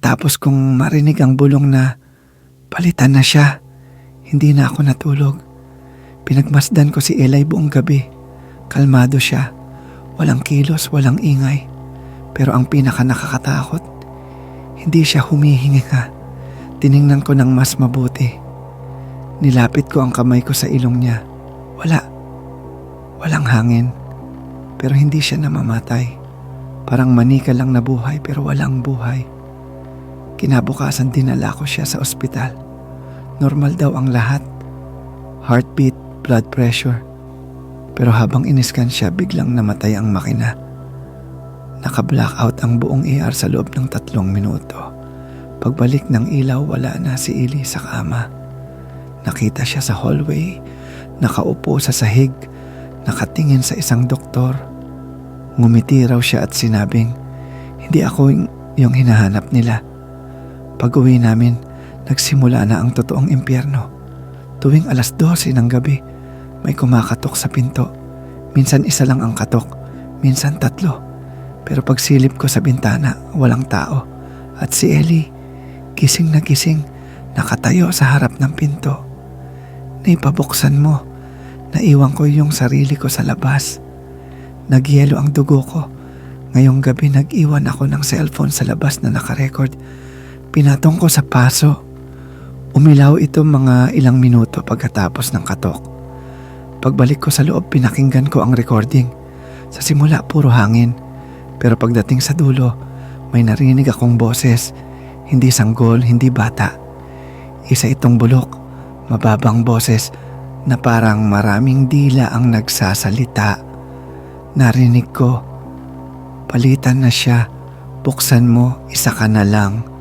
Pagkatapos kong marinig ang bulong na palitan na siya, hindi na ako natulog. Pinagmasdan ko si Eli buong gabi. Kalmado siya, walang kilos, walang ingay. Pero ang pinaka nakakatakot, hindi siya humihinga. Tiningnan ko ng mas mabuti. Nilapit ko ang kamay ko sa ilong niya. Walang hangin. Pero hindi siya namamatay. Parang manika lang na buhay pero walang buhay. Kinabukasan dinala ko siya sa ospital. Normal daw ang lahat. Heartbeat, blood pressure. Pero habang iniskan siya, biglang namatay ang makina. Naka-blackout ang buong ER sa loob ng 3 minuto. Pagbalik ng ilaw, wala na si Eli sa kama. Nakita siya sa hallway, nakaupo sa sahig, nakatingin sa isang doktor. Ngumiti raw siya at sinabing, hindi ako yung hinahanap nila. Pag-uwi namin, nagsimula na ang totoong impyerno. Tuwing 12:00 ng gabi, may kumakatok sa pinto. Minsan isa lang ang katok, minsan 3. Pero pagsilip ko sa bintana, walang tao. At si Eli, gising na gising, nakatayo sa harap ng pinto. Naipabuksan mo, naiwan ko yung sarili ko sa labas. Nagyelo ang dugo ko. Ngayong gabi nag-iwan ako ng cellphone sa labas na nakarecord. Pinatong ko sa paso. Umilaw ito mga ilang minuto pagkatapos ng katok. Pagbalik ko sa loob, pinakinggan ko ang recording. Sa simula, puro hangin. Pero pagdating sa dulo, may narinig akong boses. Hindi sanggol, hindi bata. Isa itong bulok, mababang boses na parang maraming dila ang nagsasalita. Narinig ko, palitan na siya, buksan mo, isa ka na lang.